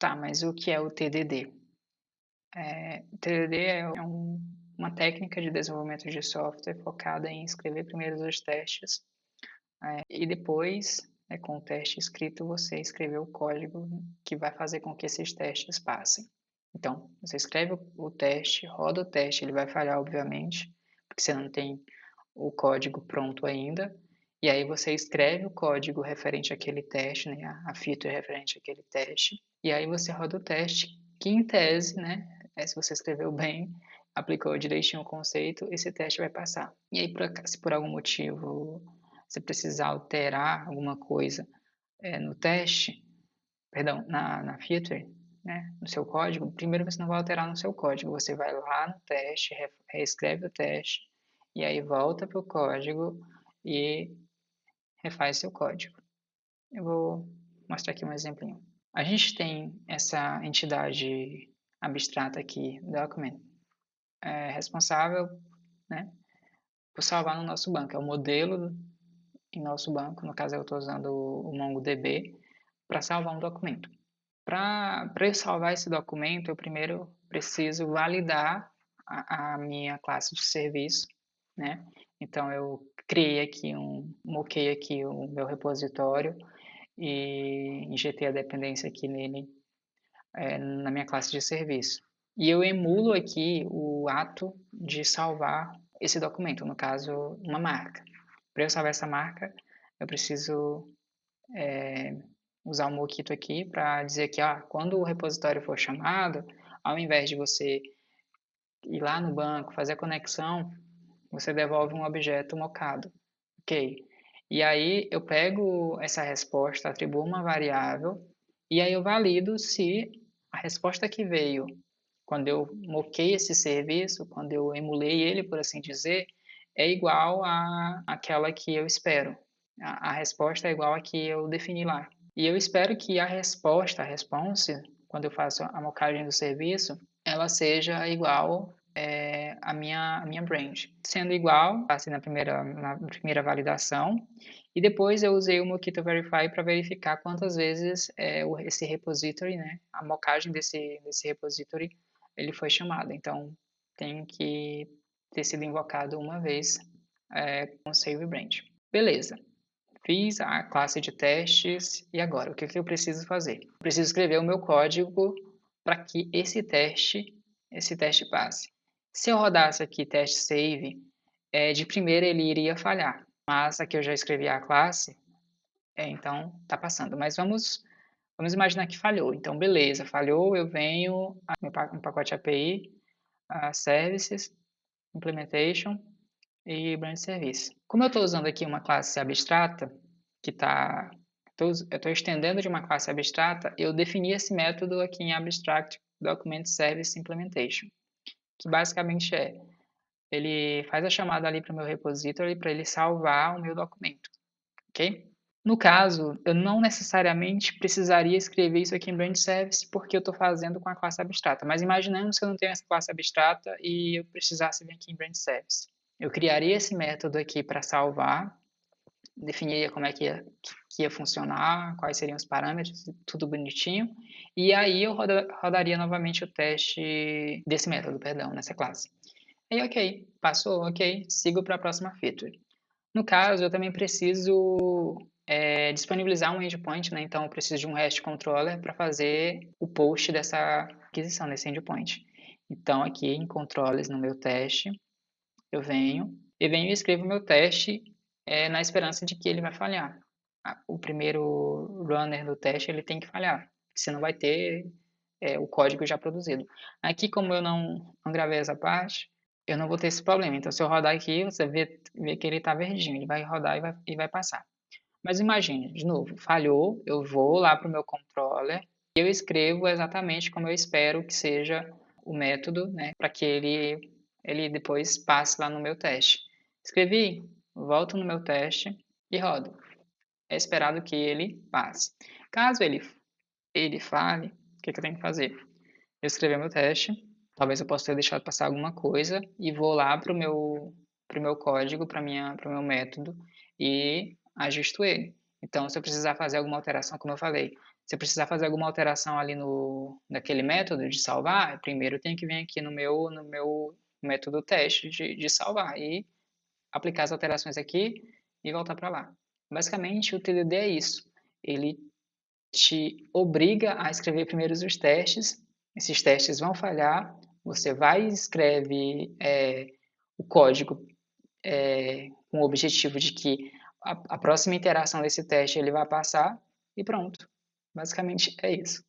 Tá, mas o que é o TDD? O TDD é uma técnica de desenvolvimento de software focada em escrever primeiro os testes, e depois, com o teste escrito, você escrever o código que vai fazer com que esses testes passem. Então, você escreve o teste, roda o teste, ele vai falhar, obviamente, porque você não tem o código pronto ainda, e aí você escreve o código referente àquele teste, né, a feature referente àquele teste, e aí você roda o teste, que em tese, né, se você escreveu bem, aplicou direitinho o conceito, esse teste vai passar. E aí, se por algum motivo você precisar alterar alguma coisa no teste, perdão, na feature, né, no seu código, primeiro você não vai alterar no seu código, você vai lá no teste, reescreve o teste, e aí volta para o código e refaz seu código. Eu vou mostrar aqui um exemplinho. A gente tem essa entidade abstrata aqui, document, responsável, né, por salvar no nosso banco. É o modelo em nosso banco, no caso eu estou usando o MongoDB, para salvar um documento. Para eu salvar esse documento, eu primeiro preciso validar a minha classe de serviço, né? Então eu moquei aqui o meu repositório e injetei a dependência aqui nele, na minha classe de serviço. E eu emulo aqui o ato de salvar esse documento, no caso, uma marca. Para eu salvar essa marca, eu preciso usar o Mockito aqui para dizer que quando o repositório for chamado, ao invés de você ir lá no banco, fazer a conexão, você devolve um objeto mocado. Ok. E aí eu pego essa resposta, atribuo uma variável, e aí eu valido se a resposta que veio quando eu moquei esse serviço, quando eu emulei ele, por assim dizer, é igual àquela que eu espero. A resposta é igual à que eu defini lá. E eu espero que a resposta, a response, quando eu faço a mocagem do serviço, ela seja igual a minha branch. Sendo igual, passei na primeira validação, e depois eu usei o Mockito Verify para verificar quantas vezes esse repository, né, a mocagem desse repository, ele foi chamado. Então, tem que ter sido invocado uma vez com o save branch. Beleza. Fiz a classe de testes e agora, o que eu preciso fazer? Preciso escrever o meu código para que esse teste passe. Se eu rodasse aqui teste save, de primeira ele iria falhar, mas aqui eu já escrevi a classe, então está passando. Mas vamos imaginar que falhou. Então, beleza, falhou, eu venho no pacote API, Services, Implementation e Branch Service. Como eu estou usando aqui uma classe abstrata, eu estou estendendo de uma classe abstrata, eu defini esse método aqui em Abstract Document Service Implementation, que basicamente ele faz a chamada ali para o meu repository para ele salvar o meu documento, ok? No caso, eu não necessariamente precisaria escrever isso aqui em Branch Service porque eu estou fazendo com a classe abstrata, mas imaginamos que eu não tenho essa classe abstrata e eu precisasse vir aqui em Branch Service. Eu criaria esse método aqui para salvar, definiria como é que ia funcionar, quais seriam os parâmetros, tudo bonitinho, e aí eu rodaria novamente o teste desse método, perdão, nessa classe. E ok, passou, ok, sigo para a próxima feature. No caso, eu também preciso disponibilizar um endpoint, né? Então eu preciso de um REST controller para fazer o post dessa aquisição desse endpoint. Então aqui em controllers no meu teste, eu venho e escrevo o meu teste na esperança de que ele vai falhar. O primeiro runner do teste ele tem que falhar, senão vai ter o código já produzido. Aqui, como eu não gravei essa parte, eu não vou ter esse problema. Então, se eu rodar aqui, você vê que ele está verdinho, ele vai rodar e vai passar. Mas imagine, de novo, falhou, eu vou lá para o meu controller e eu escrevo exatamente como eu espero que seja o método, né, para que ele depois passe lá no meu teste. Escrevi, volto no meu teste e rodo. É esperado que ele passe. Caso ele fale, o que eu tenho que fazer? Eu escrevi meu teste, talvez eu possa ter deixado passar alguma coisa e vou lá pro meu código, pro meu método e ajusto ele. Então, se eu precisar fazer alguma alteração, como eu falei, Se eu precisar fazer alguma alteração ali naquele método de salvar, primeiro eu tenho que vir aqui no meu método teste de salvar e aplicar as alterações aqui e voltar para lá. Basicamente, o TDD é isso. Ele te obriga a escrever primeiro os testes, esses testes vão falhar, você vai e escreve o código com o objetivo de que a próxima interação desse teste ele vai passar e pronto. Basicamente é isso.